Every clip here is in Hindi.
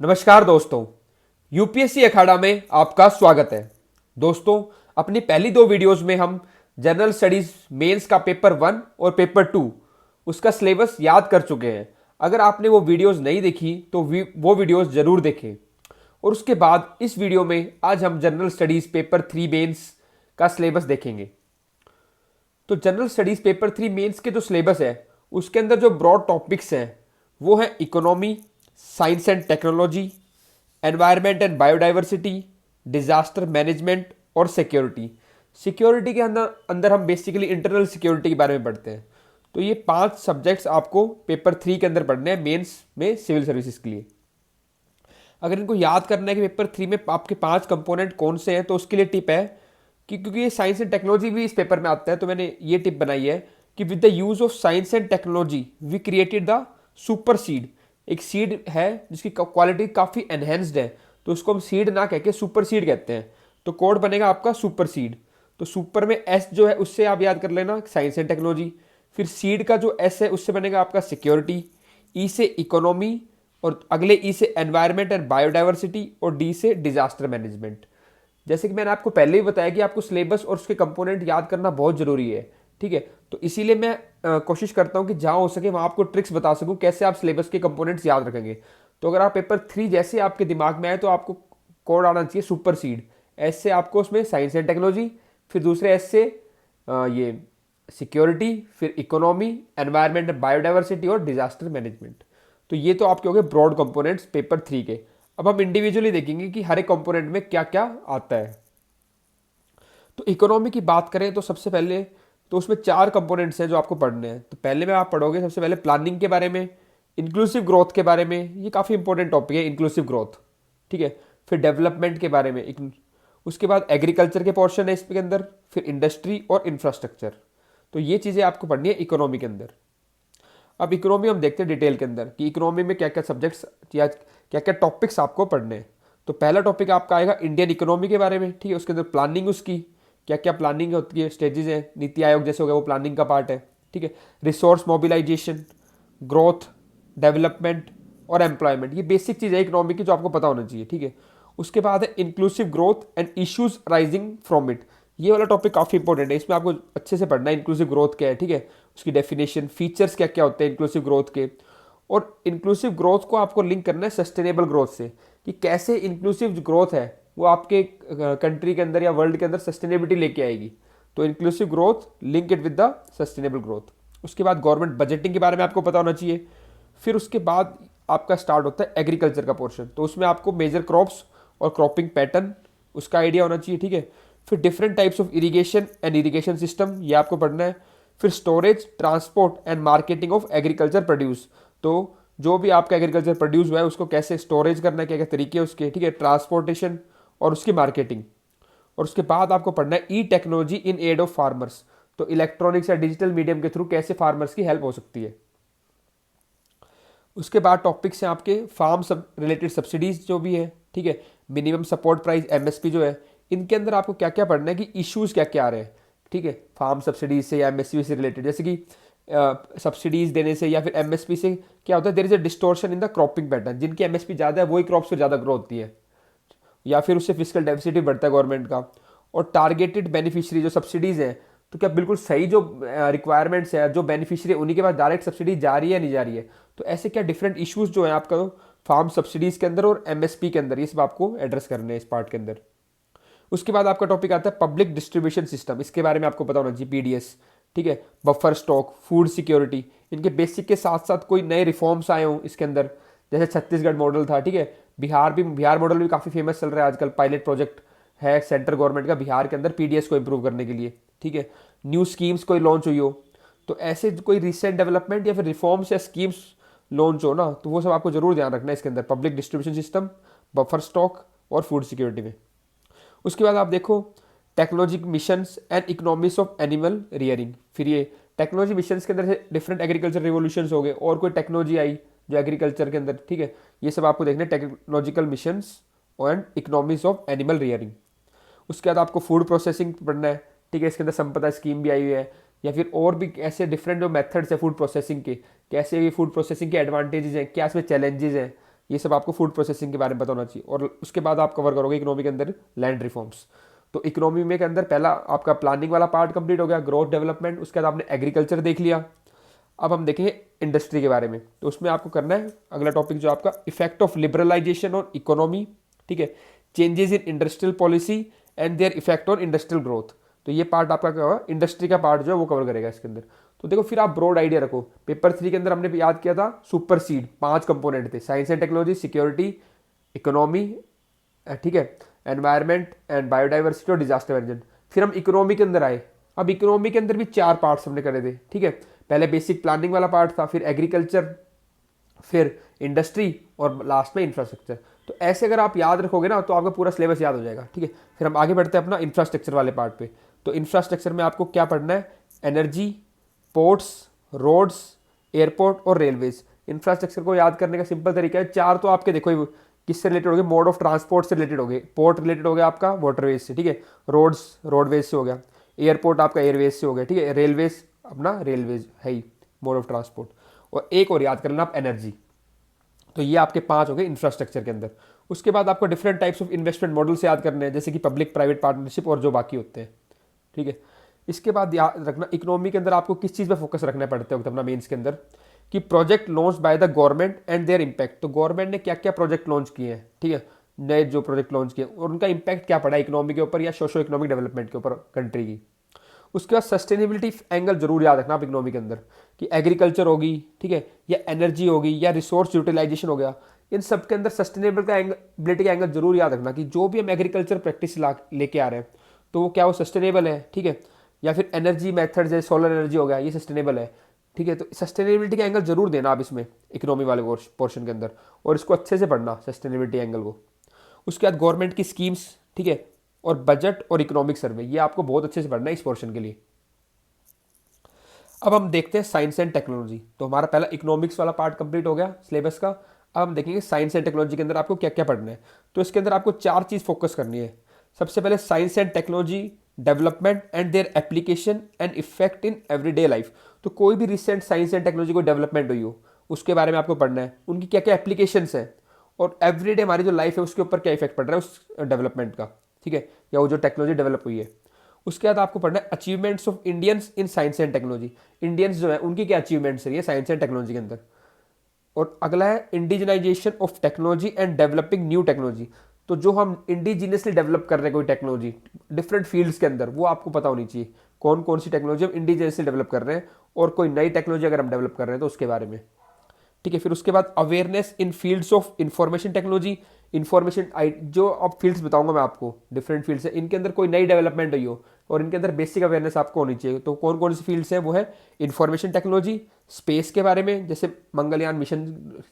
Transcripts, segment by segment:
नमस्कार दोस्तों, यूपीएससी अखाड़ा में आपका स्वागत है। दोस्तों, अपनी पहली दो वीडियोस में हम जनरल स्टडीज मेंस का पेपर 1 और पेपर 2 उसका सिलेबस याद कर चुके हैं। अगर आपने वो वीडियोस नहीं देखी तो वो वीडियोस जरूर देखें। और उसके बाद इस वीडियो में आज हम जनरल स्टडीज पेपर 3 मेंस का सिलेबस देखेंगे। तो जनरल स्टडीज पेपर 3 मेंस के जो सिलेबस है उसके अंदर जो ब्रॉड टॉपिक्स हैं वो है economy, science and technology, environment and biodiversity, disaster management और सिक्योरिटी। सिक्योरिटी के अंदर अंदर हम बेसिकली इंटरनल सिक्योरिटी के बारे में पढ़ते हैं। तो ये 5 सब्जेक्ट्स आपको पेपर 3 के अंदर पढ़ने हैं मेंस में सिविल सर्विसेज के लिए। अगर इनको याद करना है कि पेपर 3 में आपके 5 कंपोनेंट कौन से हैं तो उसके लिए टिप है कि क्योंकि ये साइंस एंड टेक्नोलॉजी भी इस पेपर में आता है तो मैंने ये टिप बनाई है कि with the use of science and technology we created the super seed. एक सीड है जिसकी क्वालिटी काफ़ी एनहेंस्ड है, तो उसको हम सीड ना कह के सुपर सीड कहते हैं। तो कोड बनेगा आपका सुपर सीड। तो सुपर में एस जो है उससे आप याद कर लेना साइंस एंड टेक्नोलॉजी, फिर सीड का जो एस है उससे बनेगा आपका सिक्योरिटी, ई से इकोनॉमी, और अगले ई से एनवायरनमेंट एंड बायोडाइवर्सिटी, और डी से डिजास्टर मैनेजमेंट। जैसे कि मैंने आपको पहले ही बताया कि आपको सिलेबस और उसके कंपोनेंट याद करना बहुत जरूरी है, ठीक है। तो इसीलिए मैं कोशिश करता हूँ कि जहाँ हो सके वहाँ आपको ट्रिक्स बता सकूँ कैसे आप सिलेबस के कंपोनेंट्स याद रखेंगे। तो अगर आप पेपर 3 जैसे आपके दिमाग में आए तो आपको कोड आना चाहिए सुपर सीड। एस से आपको उसमें साइंस एंड टेक्नोलॉजी, फिर दूसरे एस से ये सिक्योरिटी, फिर इकोनॉमी, एनवायरनमेंट, बायोडाइवर्सिटी और डिजास्टर मैनेजमेंट। तो ये तो आपके हो गए ब्रॉड कंपोनेंट्स पेपर 3 के। अब हम इंडिविजुअली देखेंगे कि हर एक कंपोनेंट में क्या क्या आता है। तो इकोनॉमी की बात करें तो सबसे पहले तो उसमें 4 कंपोनेंट्स हैं जो आपको पढ़ने हैं। तो पहले में आप पढ़ोगे सबसे पहले प्लानिंग के बारे में, इंक्लूसिव ग्रोथ के बारे में, ये काफ़ी इंपॉर्टेंट टॉपिक है इंक्लूसिव ग्रोथ, ठीक है। फिर डेवलपमेंट के बारे में, उसके बाद एग्रीकल्चर के पोर्शन है इसके अंदर, फिर इंडस्ट्री और इंफ्रास्ट्रक्चर। तो ये चीज़ें आपको पढ़नी है इकोनॉमी के अंदर। अब इकोनॉमी हम देखते हैं डिटेल के अंदर कि इकोनॉमी में क्या क्या सब्जेक्ट्स या क्या क्या टॉपिक्स आपको पढ़ने हैं। तो पहला टॉपिक आपका आएगा इंडियन इकोनॉमी के बारे में, ठीक है। उसके अंदर प्लानिंग, उसकी क्या क्या प्लानिंग होती है, स्टेजेस हैं, नीति आयोग जैसे हो गया वो प्लानिंग का पार्ट है, ठीक है। रिसोर्स मोबिलाइजेशन, ग्रोथ, डेवलपमेंट और एम्प्लॉयमेंट, ये बेसिक चीज़ है इकोनॉमी की जो आपको पता होना चाहिए, ठीक है। उसके बाद है inclusive growth and issues rising from it. ये वाला टॉपिक काफ़ी इंपॉर्टेंट है, इसमें आपको अच्छे से पढ़ना है इंक्लूसिव ग्रोथ क्या है, ठीक है। उसकी डेफिनेशन, फीचर्स क्या क्या होते हैं इंक्लूसिव ग्रोथ के, और इंक्लूसिव ग्रोथ को आपको लिंक करना है सस्टेनेबल ग्रोथ से कि कैसे इंक्लूसिव ग्रोथ है वो आपके कंट्री के अंदर या वर्ल्ड के अंदर सस्टेनेबिलिटी लेके आएगी। तो inclusive growth link it with the sustainable growth. उसके बाद गवर्नमेंट बजटिंग के बारे में आपको पता होना चाहिए। फिर उसके बाद आपका स्टार्ट होता है एग्रीकल्चर का पोर्शन, तो उसमें आपको मेजर क्रॉप्स और क्रॉपिंग पैटर्न उसका आइडिया होना चाहिए, ठीक है। फिर different types of irrigation and irrigation system, ये आपको पढ़ना है। फिर storage, transport and marketing of agriculture produce, तो जो भी आपका एग्रीकल्चर प्रोड्यूस हुआ है उसको कैसे स्टोरेज करना है, क्या क्या तरीके हैं उसके, ठीक है, ट्रांसपोर्टेशन और उसकी मार्केटिंग। और उसके बाद आपको पढ़ना है E technology in aid of farmers, तो इलेक्ट्रॉनिक्स या डिजिटल मीडियम के थ्रू कैसे फार्मर्स की हेल्प हो सकती है। उसके बाद टॉपिक्स हैं आपके फार्म सब रिलेटेड सब्सिडीज जो भी है, ठीक है, मिनिमम सपोर्ट प्राइस एमएसपी जो है, इनके अंदर आपको क्या क्या पढ़ना है कि इश्यूज क्या क्या आ रहे हैं, ठीक है, फार्म सब्सिडीज से या एमएसपी से रिलेटेड। जैसे कि सब्सिडीज देने से या फिर एमएसपी से क्या होता है, there is a distortion in the cropping pattern, जिनकी एमएसपी ज़्यादा है वही क्रॉप्स फिर ज़्यादा ग्रो होती है, या फिर उससे फिजिकल डेफिसिट भी बढ़ता है गवर्नमेंट का। और टारगेटेड बेनिफिशियरी जो सब्सिडीज़ हैं, तो क्या बिल्कुल सही जो रिक्वायरमेंट्स है जो बेनिफिशियरी उन्हीं के पास डायरेक्ट सब्सिडी जा रही है नहीं जा रही है। तो ऐसे क्या डिफरेंट इश्यूज जो है आपका फार्म सब्सिडीज़ के अंदर और एमएसपी के अंदर, ये सब आपको एड्रेस करने हैं इस पार्ट के अंदर। उसके बाद आपका टॉपिक आता है पब्लिक डिस्ट्रीब्यूशन सिस्टम, इसके बारे में आपको पता होना चाहिए, पीडीएस, ठीक है। बफर स्टॉक, फूड सिक्योरिटी, इनके बेसिक के साथ साथ कोई नए रिफॉर्म्स आए हों इसके अंदर, जैसे छत्तीसगढ़ मॉडल था, ठीक है। बिहार मॉडल भी काफ़ी फेमस चल रहा है आजकल, पायलट प्रोजेक्ट है सेंट्रल गवर्नमेंट का बिहार के अंदर पीडीएस को इंप्रूव करने के लिए, ठीक है। न्यू स्कीम्स कोई लॉन्च हुई हो, तो ऐसे कोई रिसेंट डेवलपमेंट या फिर रिफॉर्म्स या स्कीम्स लॉन्च हो ना, तो वो सब आपको जरूर ध्यान रखना है इसके अंदर, public distribution system, buffer stock और फूड सिक्योरिटी में। उसके बाद आप देखो technology missions and economics of animal rearing. फिर ये टेक्नोलॉजी मिशंस के अंदर से डिफरेंट एग्रीकल्चर रिवोल्यूशंस हो गए और कोई टेक्नोलॉजी आई जो एग्रीकल्चर के अंदर, ठीक है, ये सब आपको देखना है, technological missions and economics of animal rearing. उसके बाद आपको फूड प्रोसेसिंग पढ़ना है, ठीक है, इसके अंदर संपदा स्कीम भी आई हुई है, या फिर और भी ऐसे डिफरेंट जो मेथड्स है फूड प्रोसेसिंग के, कैसे ये फूड प्रोसेसिंग के एडवांटेजेस हैं, क्या इसमें चैलेंजेस हैं, ये सब आपको फूड प्रोसेसिंग के बारे में पता होना चाहिए। और उसके बाद आप कवर करोगे इकोनॉमी के अंदर लैंड रिफॉर्म्स। तो इकोनॉमी में के अंदर पहला आपका प्लानिंग वाला पार्ट कंप्लीट हो गया, ग्रोथ डेवलपमेंट। उसके बाद आपने एग्रीकल्चर देख लिया। अब हम देखेंगे इंडस्ट्री के बारे में। तो उसमें आपको करना है अगला टॉपिक जो आपका effect of liberalization on economy, ठीक है, changes in industrial policy and their effect on industrial growth. तो ये पार्ट आपका क्या होगा, इंडस्ट्री का पार्ट जो है वो कवर करेगा इसके अंदर। तो देखो फिर आप ब्रॉड आइडिया रखो। पेपर 3 के अंदर हमने याद किया था सुपर सीड 5 कंपोनेंट थे, science and technology, security, economy, ठीक है, एनवायरमेंट एंड बायोडाइवर्सिटी और डिजास्टर मैनेजमेंट। फिर हम इकोनॉमी के अंदर आए। अब इकोनॉमी के अंदर भी 4 पार्ट्स हमने करे थे, ठीक है। पहले बेसिक प्लानिंग वाला पार्ट था, फिर एग्रीकल्चर, फिर इंडस्ट्री और लास्ट में इंफ्रास्ट्रक्चर। तो ऐसे अगर आप याद रखोगे ना तो आपका पूरा सिलेबस याद हो जाएगा, ठीक है। फिर हम आगे बढ़ते हैं अपना इंफ्रास्ट्रक्चर वाले पार्ट पे। तो इंफ्रास्ट्रक्चर में आपको क्या पढ़ना है, एनर्जी, पोर्ट्स, रोड्स, एयरपोर्ट और रेलवेज। इंफ्रास्ट्रक्चर को याद करने का सिंपल तरीका है, 4 तो आपके देखो किससे रिलेटेड हो गए, मोड ऑफ ट्रांसपोर्ट से रिलेटेड हो गए, पोर्ट रिलेटेड हो गया आपका वाटरवेज से, ठीक है, रोड्स रोडवेज से हो गया, एयरपोर्ट आपका एयरवेज से हो गया, ठीक है, रेलवेज अपना रेलवेज है ही मोड ऑफ ट्रांसपोर्ट। और एक और याद करना आप एनर्जी। तो ये आपके 5 हो गए इंफ्रास्ट्रक्चर के अंदर। उसके बाद आपको different types of investment model से याद करने हैं, जैसे कि पब्लिक प्राइवेट पार्टनरशिप और जो बाकी होते हैं, ठीक है। इसके बाद याद रखना इकोनॉमी के अंदर आपको किस चीज़ पे फोकस रखना पड़ता है अपना मेंस के अंदर, कि project launch by the government and there impact. तो गवर्नमेंट ने क्या क्या प्रोजेक्ट लॉन्च किए हैं, ठीक है, नए जो प्रोजेक्ट लॉन्च किए और उनका इम्पैक्ट क्या पड़ा इकोनॉमी के ऊपर या सोशो इकोनॉमिक डेवलपमेंट के ऊपर कंट्री की। उसके बाद सस्टेनेबिलिटी एंगल जरूर याद रखना आप इकोनॉमी के अंदर, कि एग्रीकल्चर होगी, ठीक है, या एनर्जी होगी या रिसोर्स यूटिलाइजेशन हो गया, इन सब के अंदर सस्टेनेबल का एंगल का एंगल जरूर याद रखना कि जो भी हम एग्रीकल्चर प्रैक्टिस लेके आ रहे हैं तो वो क्या वो सस्टेनेबल है, ठीक है, या फिर एनर्जी मेथड जैसे सोलर एनर्जी हो गया ये सस्टेनेबल है, ठीक है। तो सस्टेनेबिलिटी का एंगल जरूर देना आप इसमें इकोनॉमी वाले पोर्शन के अंदर, और इसको अच्छे से पढ़ना सस्टेनेबिलिटी एंगल को। उसके बाद गवर्नमेंट की स्कीम्स, ठीक है, और बजट और इकोनॉमिक सर्वे, ये आपको बहुत अच्छे से पढ़ना है इस पोर्शन के लिए। अब हम देखते हैं साइंस एंड टेक्नोलॉजी। तो हमारा पहला इकोनॉमिक्स वाला पार्ट कंप्लीट हो गया सिलेबस का। अब हम देखेंगे साइंस एंड टेक्नोलॉजी के अंदर आपको क्या क्या पढ़ना है। तो इसके अंदर आपको 4 चीज़ फोकस करनी है। सबसे पहले science and technology development and their application and effect in everyday life. तो कोई भी रिसेंट साइंस एंड टेक्नोलॉजी को डेवलपमेंट हुई हो उसके बारे में आपको पढ़ना है, उनकी क्या क्या एप्लीकेशंस है और एवरीडे हमारी जो लाइफ है उसके ऊपर क्या इफेक्ट पड़ रहा है उस डेवलपमेंट का, ठीक है, या वो जो टेक्नोलॉजी डेवलप हुई है। उसके बाद आपको पढ़ना है achievements of Indians in science and technology. Indians जो है उनकी क्या अचीवमेंट्स है ये साइंस एंड टेक्नोलॉजी के अंदर। और अगला है indigenisation of technology and developing new technology. तो जो हम इंडिजीनियसली डेवलप कर रहे हैं कोई टेक्नोलॉजी डिफरेंट फील्ड्स के अंदर, वो आपको पता होनी चाहिए कौन कौन सी टेक्नोलॉजी हम इंडिजीनियसली डेवलप कर रहे हैं, और कोई नई टेक्नोलॉजी अगर हम डेवलप कर रहे हैं तो उसके बारे में, ठीक है। फिर उसके बाद awareness in fields of information technology. Information जो अब फील्ड्स बताऊंगा मैं आपको, डिफरेंट फील्ड्स है, इनके अंदर कोई नई डेवलपमेंट हुई हो और इनके अंदर बेसिक अवेयरनेस आपको होनी चाहिए। तो कौन कौन सी फील्ड्स हैं, वो है इंफॉर्मेशन टेक्नोलॉजी, स्पेस के बारे में, जैसे मंगलयान मिशन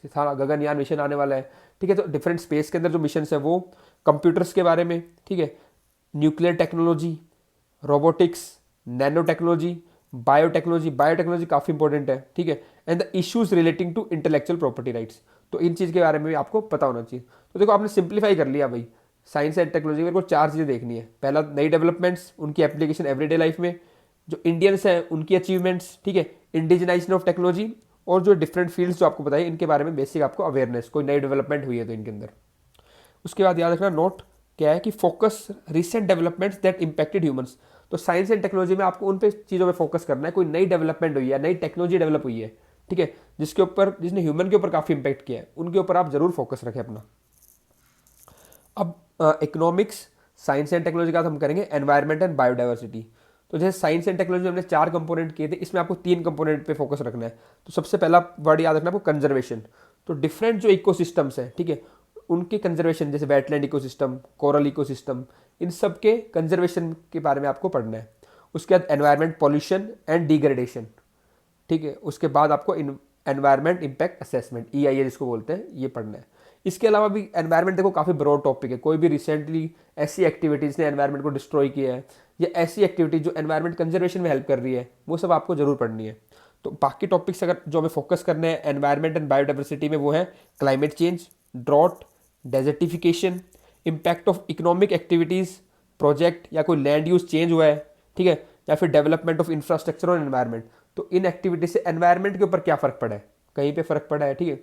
था, गगनयान मिशन आने वाला है, ठीक है, तो डिफरेंट स्पेस के अंदर जो मिशन है वो, कंप्यूटर्स के बारे में, ठीक है, nuclear technology, robotics, nano technology, biotechnology. Biotechnology काफ़ी इंपॉर्टेंट है, ठीक है, and the issues relating to intellectual property rights. तो इन चीज़ के बारे में भी आपको पता होना चाहिए। तो देखो आपने सिंप्लीफाई कर लिया भाई, साइंस एंड टेक्नोलॉजी में को 4 चीज़ें देखनी है। पहला नई डेवलपमेंट्स, उनकी एप्लीकेशन एवरीडे लाइफ में, जो इंडियंस हैं उनकी अचीवमेंट्स, ठीक है, इंडिजिनाइजेशन ऑफ टेक्नोलॉजी, और जो डिफरेंट फील्ड्स जो आपको बताइए इनके बारे में बेसिक आपको अवेयरनेस, कोई नई डेवलपमेंट हुई है तो इनके अंदर। उसके बाद याद रखना नोट क्या है कि focus recent developments that impacted humans. तो साइंस एंड टेक्नोलॉजी में आपको उन पे चीज़ों पे फोकस करना है, कोई नई डेवलपमेंट हुई है, नई टेक्नोलॉजी डेवलप हुई है, ठीक है, जिसने ह्यूमन के ऊपर काफ़ी इंपैक्ट किया है, उनके ऊपर आप जरूर फोकस रखें अपना। अब इकोनॉमिक्स साइंस एंड टेक्नोलॉजी का हम करेंगे एनवायरमेंट एंड बायोडाइवर्सिटी। तो जैसे साइंस एंड टेक्नोलॉजी हमने 4 कंपोनेंट किए थे, इसमें आपको 3 कंपोनेंट पे फोकस रखना है। तो सबसे पहला वर्ड याद रखना आपको कंजर्वेशन। तो डिफरेंट जो इकोसिस्टम्स हैं, ठीक है, उनके कंजर्वेशन, जैसे वेटलैंड इकोसिस्टम, कोरल इकोसिस्टम, इन सब के कंजर्वेशन के बारे में आपको पढ़ना है। उसके बाद एनवायरमेंट पॉल्यूशन एंड डिग्रेडेशन, ठीक है, उसके बाद आपको एनवायरमेंट इम्पैक्ट असेसमेंट EIA जिसको बोलते हैं, ये पढ़ना है। इसके अलावा भी एनवायरमेंट देखो काफ़ी ब्रॉड टॉपिक है, कोई भी रिसेंटली ऐसी एक्टिविटीज़ ने एनवायरमेंट को डिस्ट्रॉय किया है या ऐसी एक्टिविटी जो एनवायरमेंट कंजर्वेशन में हेल्प कर रही है, वो सब आपको जरूर पढ़नी है। तो बाकी टॉपिक्स अगर जो हमें फोकस करने हैं एनवायरमेंट एंड बायोडाइवर्सिटी में, वो है climate change, drought, desertification, impact of economic activities, project या कोई लैंड यूज चेंज हुआ है, ठीक है, या फिर डेवलपमेंट ऑफ इंफ्रास्ट्रक्चर और एनवायरमेंट। तो इन एक्टिविटीज से एनवायरमेंट के ऊपर क्या फ़र्क पड़ा है, कहीं पे फ़र्क पड़ा है, ठीक है,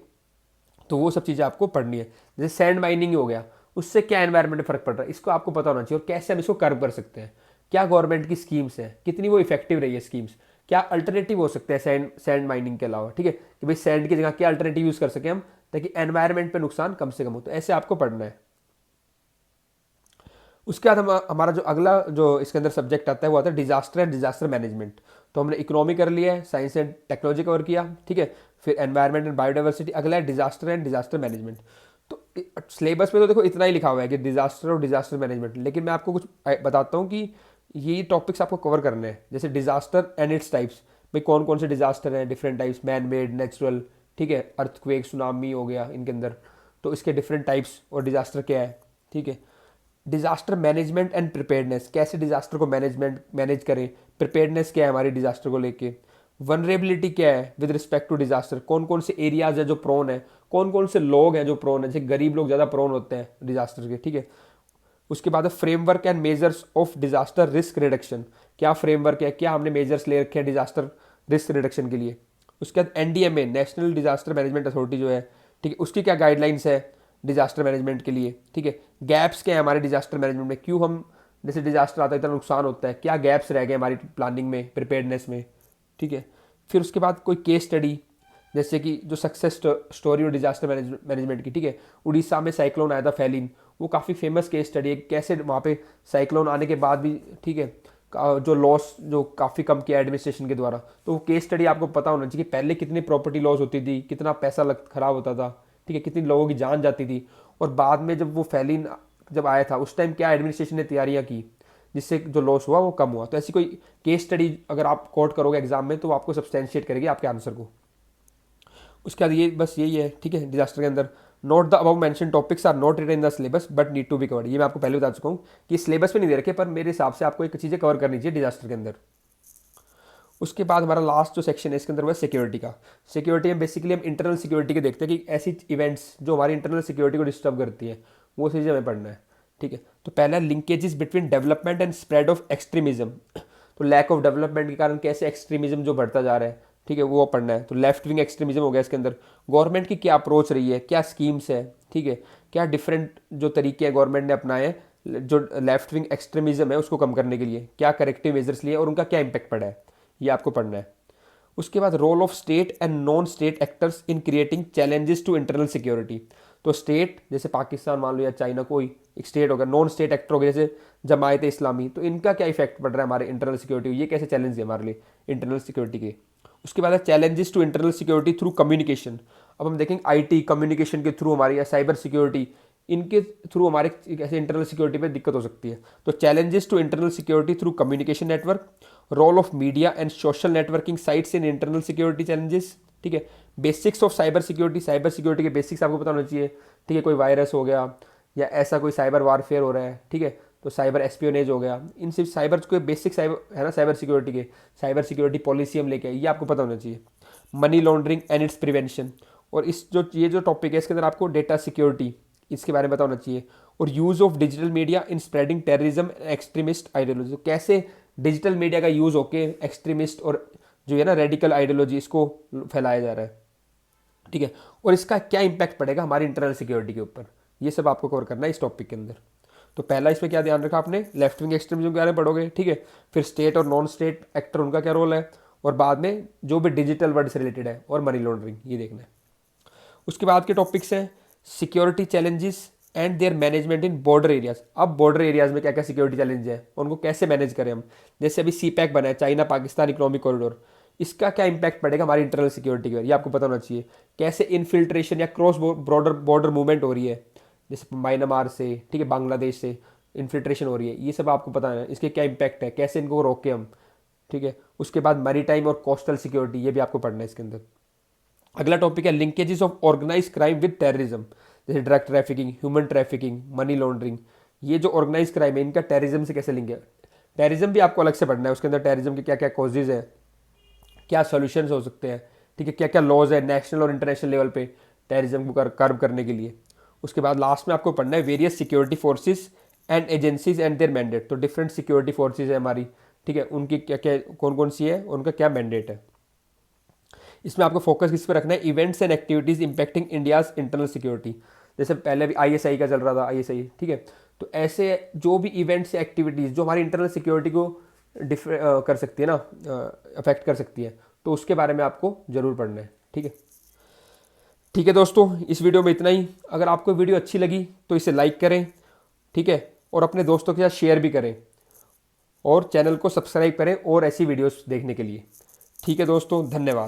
तो वो सब चीज़ें आपको पढ़नी है। जैसे सैंड माइनिंग हो गया, उससे क्या एनवायरनमेंट में फ़र्क पड़ रहा है, इसको आपको पता होना चाहिए, और कैसे हम इसको कर्व कर सकते हैं, क्या गवर्नमेंट की स्कीम्स हैं, कितनी वो इफेक्टिव रही है स्कीम्स, क्या अल्टरनेटिव हो सकते हैं सैंड माइनिंग के अलावा, ठीक है, कि भाई सैंड की जगह क्या अल्टरनेटिव यूज़ कर सकें हम, ताकि एनवायरनमेंट पे नुकसान कम से कम हो। तो ऐसे आपको पढ़ना है। उसके बाद हम हमारा जो अगला जो इसके अंदर सब्जेक्ट आता है वो आता है डिजास्टर एंड डिजास्टर मैनेजमेंट। तो हमने इकोनॉमी कर लिया है, साइंस एंड टेक्नोलॉजी कवर किया, ठीक है, फिर एनवायरनमेंट एंड बायोडाइवर्सिटी, अगला है डिजास्टर एंड डिजास्टर मैनेजमेंट। तो सिलेबस में तो देखो इतना ही लिखा हुआ है कि डिजास्टर और डिजास्टर मैनेजमेंट, लेकिन मैं आपको कुछ बताता हूँ कि ये टॉपिक्स आपको कवर करने हैं। जैसे डिजास्टर एंड इट्स टाइप्स, भाई कौन कौन से डिजास्टर हैं, different types, man made, natural, ठीक है, अर्थक्वेक, सुनामी हो गया इनके अंदर, तो इसके डिफरेंट टाइप्स और डिजास्टर क्या है, ठीक है। डिजास्टर मैनेजमेंट एंड प्रिपेयर्डनेस, कैसे डिजास्टर को मैनेज करें, प्रिपेयर्डनेस क्या है हमारी डिजास्टर को लेके, वनरेबिलिटी क्या है विद रिस्पेक्ट टू डिजास्टर, कौन कौन से एरियाज है जो प्रोन है, कौन कौन से लोग हैं जो प्रोन है, जैसे गरीब लोग ज़्यादा प्रोन होते हैं डिजास्टर के, ठीक है। उसके बाद framework and measures of disaster risk reduction, क्या फ्रेमवर्क है, क्या हमने मेजर्स ले रखे हैं डिजास्टर रिस्क रिडक्शन के लिए। उसके बाद NDMA, national disaster management authority जो है, ठीक है, उसकी क्या गाइडलाइंस है डिजास्टर मैनेजमेंट के लिए, ठीक है। गैप्स क्या है हमारे डिजास्टर मैनेजमेंट में, क्यों हम जैसे डिजास्टर आता है इतना नुकसान होता है, क्या गैप्स रह गए हमारी प्लानिंग में, प्रिपेयर्डनेस में, ठीक है। फिर उसके बाद कोई केस स्टडी, जैसे कि जो सक्सेस स्टोरी और डिजास्टर मैनेजमेंट की, ठीक है, उड़ीसा में साइक्लोन आया था फैलिन, वो काफ़ी फेमस केस स्टडी है, कैसे वहाँ पे साइक्लोन आने के बाद भी, ठीक है, जो लॉस जो काफ़ी कम किया एडमिनिस्ट्रेशन के द्वारा, तो वो केस स्टडी आपको पता होना चाहिए कि पहले कितनी प्रॉपर्टी लॉस होती थी, कितना पैसा खराब होता था, ठीक है, कितनी लोगों की जान जाती थी, और बाद में जब वो फैलिन जब आया था उस टाइम क्या एडमिनिस्ट्रेशन ने तैयारियाँ की जिससे जो लॉस हुआ वो कम हुआ। तो ऐसी कोई केस स्टडी अगर आप कोट करोगे एग्जाम में तो वो आपको सब्सटेंशिएट करेगी आपके आंसर को। उसके बाद ये बस यही है, ठीक है, डिजास्टर के अंदर note the above mentioned topics are not written in the syllabus but need to be covered. ये मैं आपको पहले बता चुका हूँ कि सिलेबस में नहीं दे रखे, पर मेरे हिसाब से आपको एक चीज़ें कवर करनी चाहिए डिजास्टर के अंदर। उसके बाद हमारा लास्ट जो सेक्शन है इसके अंदर हुआ सिक्योरिटी का। सिक्योरिटी में बेसिकली हम इंटरनल सिक्योरिटी के देखते हैं कि ऐसी इवेंट्स जो हमारी इंटरनल सिक्योरिटी को डिस्टर्ब करती हैं वो चीज़ें हमें पढ़ना है, ठीक है। तो पहला linkages between development and spread of extremism, तो लैक ऑफ डेवलपमेंट के कारण कैसे एक्सट्रीमिज्म जो बढ़ता जा रहा है, ठीक है, वो पढ़ना है। तो लेफ्ट विंग एक्सट्रीमिज्म हो गया इसके अंदर, गवर्नमेंट की क्या अप्रोच रही है, क्या स्कीम्स है, ठीक है, क्या डिफरेंट जो तरीके हैं गवर्नमेंट ने अपनाए जो लेफ्ट विंग एक्सट्रीमिज्म है उसको कम करने के लिए, क्या करेक्टिव मेजर्स लिए और उनका क्या इंपैक्ट पड़ा है, ये आपको पढ़ना है। उसके बाद role of state and non state actors in creating challenges to internal security. तो स्टेट जैसे पाकिस्तान मान लो या चाइना, कोई एक स्टेट होगा, नॉन स्टेट एक्टर हो गया जैसे जमायत इस्लामी, तो इनका क्या इफेक्ट पड़ रहा है हमारे इंटरनल सिक्योरिटी, ये कैसे चैलेंज है हमारे लिए इंटरनल सिक्योरिटी के। उसके बाद है challenges to internal security through communication. अब हम देखेंगे आईटी कम्युनिकेशन के थ्रू हमारी, या साइबर सिक्योरिटी, इनके थ्रू हमारे कैसे इंटरनल सिक्योरिटी में दिक्कत हो सकती है। तो challenges to internal security through communication network, role of media and social networking sites in internal security challenges, ठीक है। बेसिक्स ऑफ साइबर सिक्योरिटी के बेसिक्स आपको पता होना चाहिए, ठीक है, कोई वायरस हो गया या ऐसा कोई साइबर वारफेयर हो रहा है, ठीक है, तो साइबर एस्पियोनेज हो गया, इन सिर्फ साइबर के बेसिक साइबर है ना, साइबर सिक्योरिटी के, साइबर सिक्योरिटी पॉलिसी हम लेके आए, ये आपको पता होना चाहिए। Money laundering and it's prevention, और इस जो ये जो टॉपिक है इसके अंदर आपको डेटा सिक्योरिटी इसके बारे में पता होना चाहिए, और use of digital media in spreading terrorism extremist ideology, तो कैसे डिजिटल मीडिया का यूज़ होके एक्सट्रीमिस्ट और जो है ना रेडिकल आइडियोलॉजी इसको फैलाया जा रहा है, ठीक है, और इसका क्या इंपैक्ट पड़ेगा हमारी इंटरनल सिक्योरिटी के ऊपर, ये सब आपको कवर करना है इस टॉपिक के अंदर। तो पहला इसमें क्या ध्यान रखा आपने, लेफ्ट विंग एक्सट्रीमिज्म के बारे में पढ़ोगे, ठीक है, फिर स्टेट और नॉन स्टेट एक्टर उनका क्या रोल है, और बाद में जो भी डिजिटल वर्ल्ड से रिलेटेड है और मनी लॉन्ड्रिंग, ये देखना है। उसके बाद के टॉपिक्स हैं security challenges and there management in border areas. अब बॉर्डर एरियाज में क्या क्या सिक्योरिटी चैलेंज है, उनको कैसे मैनेज करें हम, जैसे अभी सी पैक बना है, चाइना पाकिस्तान इकोनॉमिक कॉरिडोर, इसका क्या इंपैक्ट पड़ेगा हमारी इंटरनल सिक्योरिटी के, ये आपको पता होना चाहिए। कैसे इनफिल्ट्रेशन या क्रॉस बॉर्डर मूवमेंट हो रही है, जैसे म्यांमार से, ठीक है, बांग्लादेश से इन्फिल्ट्रेशन हो रही है, ये सब आपको पता है, इसके क्या इंपैक्ट है, कैसे इनको रोके हम, ठीक है। उसके बाद मैरीटाइम और कोस्टल सिक्योरिटी, ये भी आपको पढ़ना है इसके अंदर। अगला टॉपिक है linkages of organise crime with terrorism, जैसे drug trafficking, human trafficking, money laundering, ये जो ऑर्गेनाइज क्राइम है इनका टेररिज्म से कैसे लिंक है। टेररिज्म भी आपको अलग से पढ़ना है, उसके अंदर टेररिज्म के क्या क्या कॉजेज हैं, क्या सॉल्यूशंस हो सकते हैं, ठीक है, क्या क्या लॉज है नेशनल और इंटरनेशनल लेवल पे टेररिज्म को कर्ब करने के लिए। उसके बाद लास्ट में आपको पढ़ना है various security forces and agencies and there mandate, तो डिफरेंट सिक्योरिटी फोर्सेज है हमारी, ठीक है, उनकी क्या क्या कौन कौन सी है, उनका क्या मैंडेट है। इसमें आपको फोकस किस पे रखना है, events and activities impacting India's internal security. जैसे पहले भी आईएसआई का चल रहा था, आईएसआई, ठीक है। तो ऐसे जो भी इवेंट्स या एक्टिविटीज़ जो हमारी इंटरनल सिक्योरिटी को कर सकती है ना, अफेक्ट कर सकती है, तो उसके बारे में आपको ज़रूर पढ़ना है, ठीक है। ठीक है दोस्तों, इस वीडियो में इतना ही। अगर आपको वीडियो अच्छी लगी तो इसे लाइक करें, ठीक है, और अपने दोस्तों के साथ शेयर भी करें, और चैनल को सब्सक्राइब करें और ऐसी वीडियोस देखने के लिए। ठीक है दोस्तों, धन्यवाद।